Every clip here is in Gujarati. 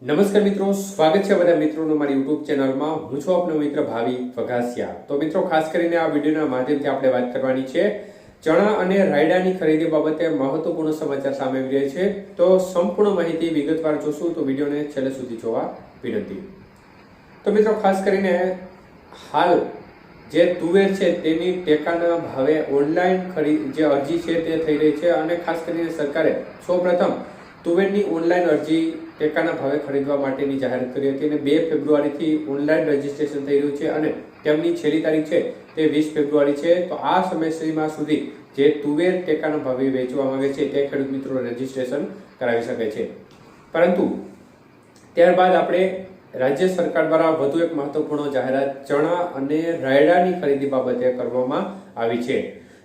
નમસ્કાર મિત્રો, સ્વાગત છે બધા મિત્રોનો મારી યુટ્યુબ ચેનલમાં। હું છું આપનો મિત્ર ભાવિ વઘાસિયા। તો મિત્રો, ખાસ કરીને આ વિડીયોના માધ્યમથી આપણે વાત કરવાની છે ચણા અને રાયડાની ખરીદી બાબતે મહત્વપૂર્ણ સમાચાર સામે આવી રહ્યા છે। તો સંપૂર્ણ માહિતી વિગતવાર જોશું, તો વિડીયોને છેલ્લે સુધી જોવા વિનંતી। તો મિત્રો, ખાસ કરીને હાલ જે તુવેર છે તેની ટેકાના ભાવે ઓનલાઈન જે અરજી છે તે થઈ રહી છે અને ખાસ કરીને સરકારે સૌપ્રથમ તુવેરની ઓનલાઈન અરજી ટેકાના ભાવે ખરીદવા માટેની જાહેરાત કરી હતી અને 2 ફેબ્રુઆરીથી ઓનલાઈન રજીસ્ટ્રેશન થઈ રહ્યું છે અને તેમની છેલ્લી તારીખ છે તે 20 ફેબ્રુઆરી છે। તો આ સમયસીમા સુધી જે તુવેર ટેકાના ભાવે વેચવા માંગે છે તે ખેડૂત મિત્રો રજીસ્ટ્રેશન કરાવી શકે છે। પરંતુ ત્યારબાદ આપણે રાજ્ય સરકાર દ્વારા વધુ એક મહત્વપૂર્ણ જાહેરાત ચણા અને રાયડાની ખરીદી બાબતે કરવામાં આવી છે।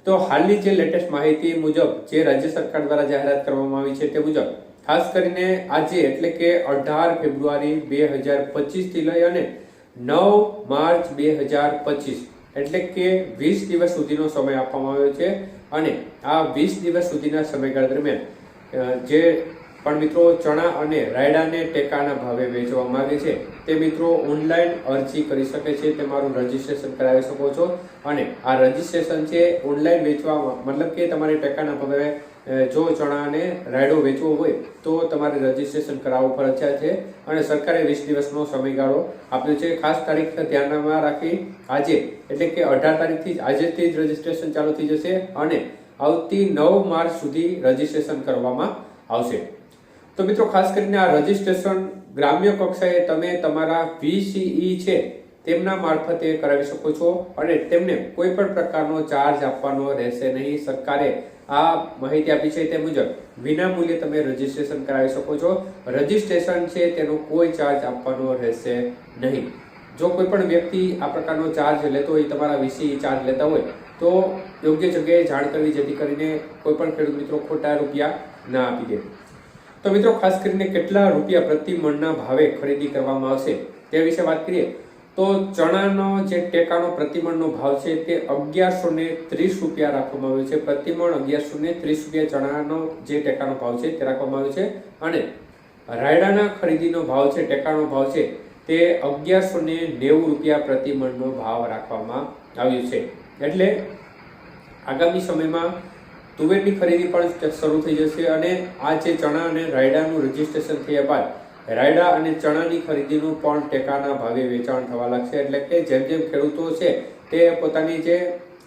તો હાલની જે લેટેસ્ટ માહિતી મુજબ જે રાજ્ય સરકાર દ્વારા જાહેરાત કરવામાં આવી છે તે મુજબ ખાસ કરીને આજે એટલે કે 18 ફેબ્રુઆરી 2025 થી લઈ અને 9 માર્ચ 2025 એટલે કે 20 દિવસ સુધીનો સમય આપવામાં આવ્યો છે અને આ 20 દિવસ સુધીના સમયગાળા દરમિયાન જે પણ મિત્રો ચણા અને રાયડાને ટેકાના ભાવે વેચવા માંગે છે તે મિત્રો ઓનલાઈન અરજી કરી શકે છે, તમારું રજીસ્ટ્રેશન કરાવી શકો છો અને આ રજીસ્ટ્રેશન છે ઓનલાઈન વેચવા મતલબ કે તમારે ટેકાના ભાવે જો ચણા અને રાયડો વેચવો હોય તો તમારે રજીસ્ટ્રેશન કરાવવું ફરજિયાત છે અને સરકારે 20 દિવસનો સમયગાળો આપ્યો છે। ખાસ તારીખ ધ્યાનમાં રાખી આજે એટલે કે 18 તારીખથી આજથી જ રજીસ્ટ્રેશન ચાલુ થઈ જશે અને આવતી 9 માર્ચ સુધી રજીસ્ટ્રેશન કરવામાં આવશે। તો મિત્રો, ખાસ કરીને આ રજીસ્ટ્રેશન ગ્રામ્ય કક્ષાએ તમે તમારા VCE છે તેમના મારફતે કરાવી શકો છો અને તેમને કોઈ પણ પ્રકારનો ચાર્જ આપવાનો રહેશે નહીં। સરકારે આ માહિતી આપી છે તે મુજબ વિનામૂલ્યે તમે રજીસ્ટ્રેશન કરાવી શકો છો। રજીસ્ટ્રેશન છે તેનો કોઈ ચાર્જ આપવાનો રહેશે નહીં। જો કોઈ પણ વ્યક્તિ આ પ્રકારનો ચાર્જ લેતો હોય, તમારા VCE ચાર્જ લેતા હોય તો યોગ્ય જગ્યાએ જાણ કરવી, જેથી કરીને કોઈ પણ ખેડૂત મિત્રો ખોટા રૂપિયા ના આપી દે। તો મિત્રો, ખાસ કરીને કેટલા રૂપિયા પ્રતિ મણના ભાવે ખરીદી કરવામાં આવશે તે વિશે વાત કરીએ તો ચણાનો જે ટેકાનો પ્રતિમણનો ભાવ છે તે 1130 રૂપિયા રાખવામાં આવ્યો છે। પ્રતિમણ 1130 રૂપિયા ચણાનો જે ટેકાનો ભાવ છે તે રાખવામાં આવ્યો છે અને રાયડાના ખરીદીનો ભાવ છે, ટેકાનો ભાવ છે તે 1190 રૂપિયા પ્રતિમણનો ભાવ રાખવામાં આવ્યો છે। એટલે આગામી સમયમાં તુવેરની ખરીદી પણ શરૂ થઈ જશે અને આ જે ચણા અને રાયડાનું રજીસ્ટ્રેશન થયા બાદ રાયડા અને ચણાની ખરીદીનું પણ ટેકાના ભાવે વેચાણ થવા લાગશે। એટલે કે જેમ જેમ ખેડૂતો છે તે પોતાની જે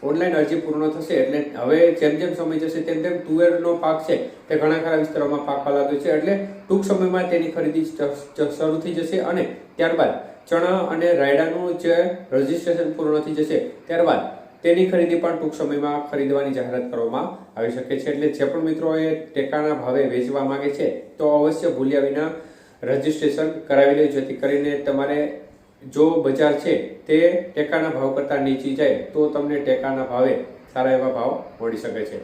ઓનલાઈન અરજી પૂર્ણ થશે એટલે હવે જેમ જેમ સમય જશે તેમ તેમ તુવેરનો પાક છે તે ઘણા ખરા વિસ્તારોમાં પાકવા લાગ્યો છે એટલે ટૂંક સમયમાં તેની ખરીદી શરૂ થઈ જશે અને ત્યારબાદ ચણા અને રાયડાનું જે રજીસ્ટ્રેશન પૂર્ણ થઈ જશે ત્યારબાદ તેની ખરીદી પણ ટૂંક સમયમાં ખરીદવાની જાહેરાત કરવામાં આવી શકે છે। એટલે જે પણ મિત્રોએ ટેકાના ભાવે વેચવા માંગે છે તો અવશ્ય ભૂલ્યા વિના રજીસ્ટ્રેશન કરાવી લે, જેથી કરીને તમારે જો બજાર છે તે ટેકાના ભાવ કરતાં નીચી જાય તો તમને ટેકાના ભાવે સારા એવા ભાવ મળી શકે છે।